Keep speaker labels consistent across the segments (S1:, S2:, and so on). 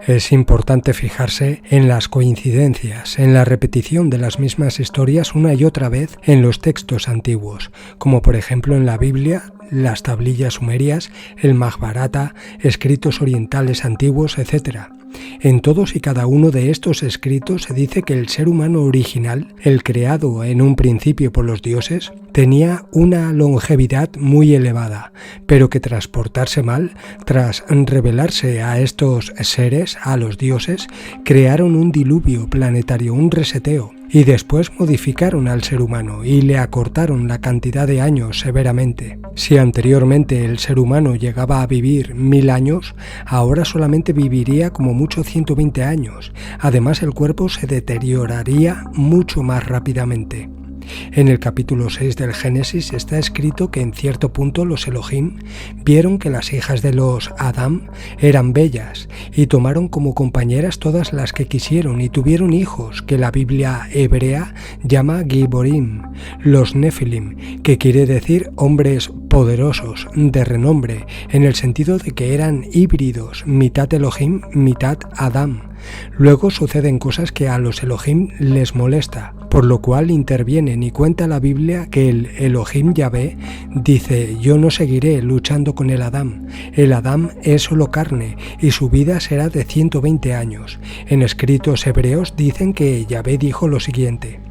S1: Es importante fijarse en las coincidencias, en la repetición de las mismas historias una y otra vez en los textos antiguos, como por ejemplo en la Biblia, las tablillas sumerias, el Mahabharata, escritos orientales antiguos, etc. En todos y cada uno de estos escritos se dice que el ser humano original, el creado en un principio por los dioses, tenía una longevidad muy elevada, pero que tras portarse mal, tras rebelarse a estos seres, a los dioses, crearon un diluvio planetario, un reseteo, y después modificaron al ser humano y le acortaron la cantidad de años severamente. Si anteriormente el ser humano llegaba a vivir 1000 años, ahora solamente viviría como mucho 120 años. Además, el cuerpo se deterioraría mucho más rápidamente. En el capítulo 6 del Génesis está escrito que en cierto punto los Elohim vieron que las hijas de los Adán eran bellas y tomaron como compañeras todas las que quisieron y tuvieron hijos que la Biblia hebrea llama Giborim, los Nefilim, que quiere decir hombres poderosos, de renombre, en el sentido de que eran híbridos, mitad Elohim, mitad Adán. Luego suceden cosas que a los Elohim les molesta, por lo cual intervienen y cuenta la Biblia que el Elohim Yahvé dice: yo no seguiré luchando con el Adán es solo carne y su vida será de 120 años. En escritos hebreos dicen que Yahvé dijo lo siguiente: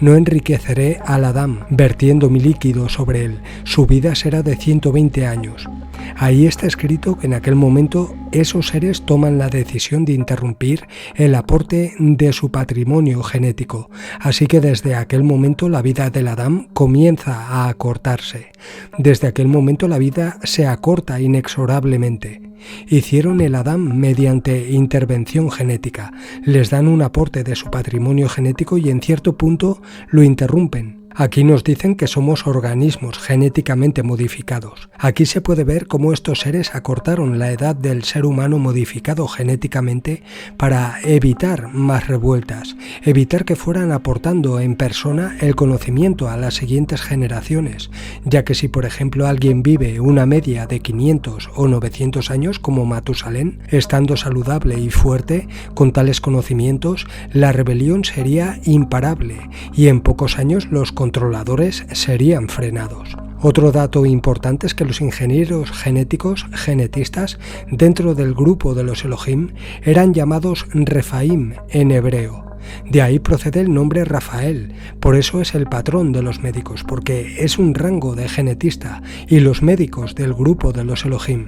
S1: no enriqueceré al Adán vertiendo mi líquido sobre él, su vida será de 120 años. Ahí está escrito que en aquel momento esos seres toman la decisión de interrumpir el aporte de su patrimonio genético, así que desde aquel momento la vida del Adán comienza a acortarse. Desde aquel momento la vida se acorta inexorablemente. Hicieron el Adán mediante intervención genética, les dan un aporte de su patrimonio genético y en cierto punto lo interrumpen. Aquí nos dicen que somos organismos genéticamente modificados. Aquí se puede ver cómo estos seres acortaron la edad del ser humano modificado genéticamente para evitar más revueltas, evitar que fueran aportando en persona el conocimiento a las siguientes generaciones, ya que si por ejemplo alguien vive una media de 500 o 900 años como Matusalén, estando saludable y fuerte, con tales conocimientos, la rebelión sería imparable y en pocos años los controladores serían frenados. Otro dato importante es que los ingenieros genéticos, genetistas, dentro del grupo de los Elohim, eran llamados Refaim en hebreo. De ahí procede el nombre Rafael, por eso es el patrón de los médicos, porque es un rango de genetista y los médicos del grupo de los Elohim.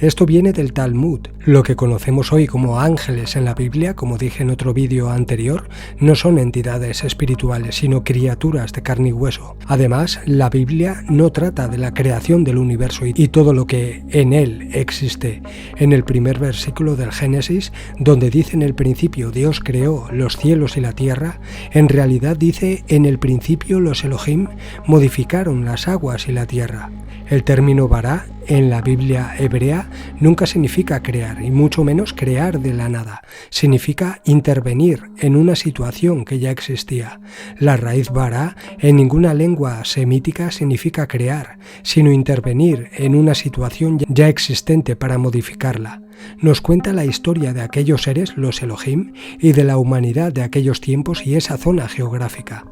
S1: Esto viene del Talmud. Lo que conocemos hoy como ángeles en la Biblia, como dije en otro vídeo anterior, no son entidades espirituales, sino criaturas de carne y hueso. Además, la Biblia no trata de la creación del universo y todo lo que en él existe. En el primer versículo del Génesis, donde dice en el principio Dios creó los cielos y la tierra, en realidad dice en el principio los Elohim modificaron las aguas y la tierra. El término bará en la Biblia hebrea nunca significa crear, y mucho menos crear de la nada. Significa intervenir en una situación que ya existía. La raíz bará en ninguna lengua semítica significa crear, sino intervenir en una situación ya existente para modificarla. Nos cuenta la historia de aquellos seres, los Elohim, y de la humanidad de aquellos tiempos y esa zona geográfica.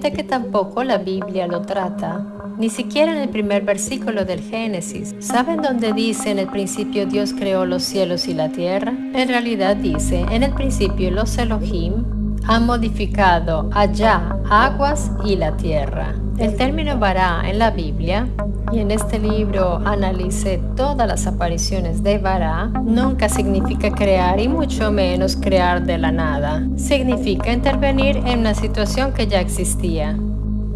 S2: Que tampoco la Biblia lo trata, ni siquiera en el primer versículo del Génesis. ¿Saben dónde dice en el principio Dios creó los cielos y la tierra? En realidad dice, en el principio los Elohim han modificado allá aguas y la tierra. El término bará en la Biblia, y en este libro analicé todas las apariciones de bará, nunca significa crear y mucho menos crear de la nada. Significa intervenir en una situación que ya existía.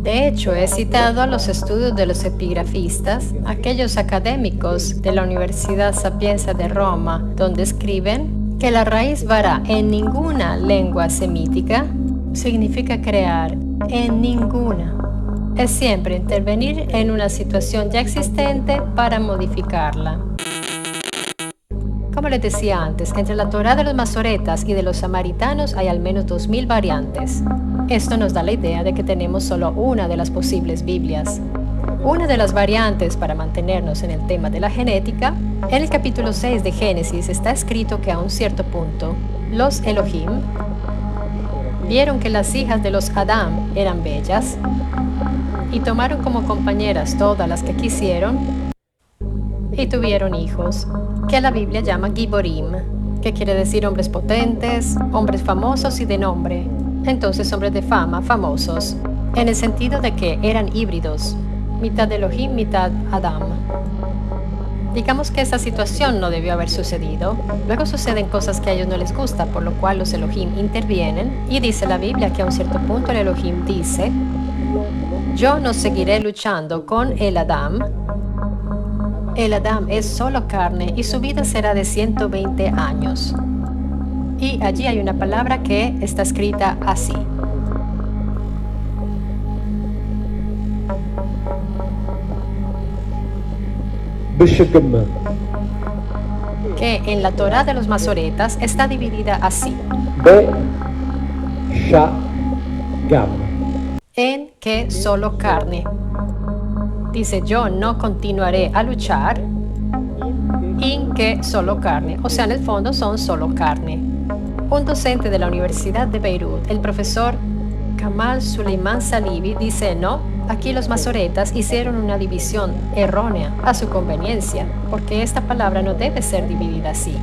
S2: De hecho, he citado a los estudios de los epigrafistas, aquellos académicos de la Universidad Sapienza de Roma, donde escriben que la raíz bará en ninguna lengua semítica significa crear, en ninguna. Es siempre intervenir en una situación ya existente para modificarla. Como les decía antes, entre la Torá de los masoretas y de los samaritanos hay al menos 2000 variantes. Esto nos da la idea de que tenemos solo una de las posibles Biblias. Una de las variantes para mantenernos en el tema de la genética, en el capítulo 6 de Génesis está escrito que a un cierto punto, los Elohim vieron que las hijas de los Adán eran bellas y tomaron como compañeras todas las que quisieron y tuvieron hijos, que la Biblia llama Giborim, que quiere decir hombres potentes, hombres famosos y de nombre, entonces hombres de fama, famosos, en el sentido de que eran híbridos, mitad Elohim, mitad Adán. Digamos que esa situación no debió haber sucedido. Luego suceden cosas que a ellos no les gusta, por lo cual los Elohim intervienen. Y dice la Biblia que a un cierto punto el Elohim dice: yo no seguiré luchando con el Adán. El Adán es solo carne y su vida será de 120 años. Y allí hay una palabra que está escrita así. Que en la Torá de los masoretas está dividida así. En que solo carne. Dice: yo no continuaré a luchar. En que solo carne. O sea, en el fondo son solo carne. Un docente de la Universidad de Beirut, el profesor Kamal Suleiman Salibi, dice: no. Aquí los masoretas hicieron una división errónea a su conveniencia, porque esta palabra no debe ser dividida así.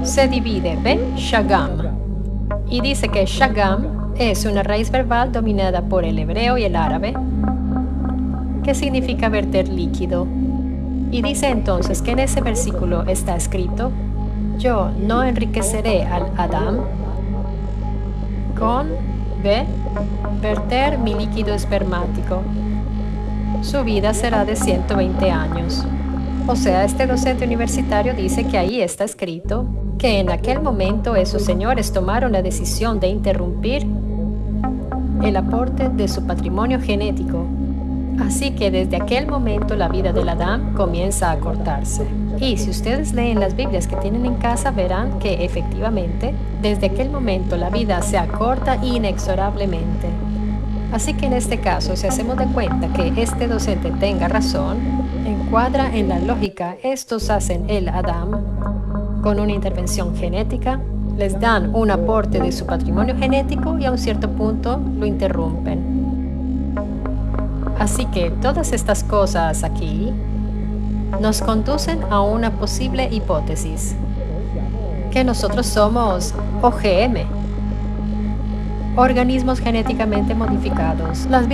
S2: Se divide Shagam y dice que Shagam es una raíz verbal dominada por el hebreo y el árabe, que significa verter líquido. Y dice entonces que en ese versículo está escrito: yo no enriqueceré al Adán con verter mi líquido espermático. Su vida será de 120 años. O sea, este docente universitario dice que ahí está escrito que en aquel momento esos señores tomaron la decisión de interrumpir el aporte de su patrimonio genético. Así que desde aquel momento la vida del Adán comienza a acortarse. Y si ustedes leen las Biblias que tienen en casa, verán que efectivamente, desde aquel momento la vida se acorta inexorablemente. Así que en este caso, si hacemos de cuenta que este docente tenga razón, encuadra en la lógica, estos hacen el Adán con una intervención genética, les dan un aporte de su patrimonio genético y a un cierto punto lo interrumpen. Así que todas estas cosas aquí nos conducen a una posible hipótesis, que nosotros somos OGM, organismos genéticamente modificados. Las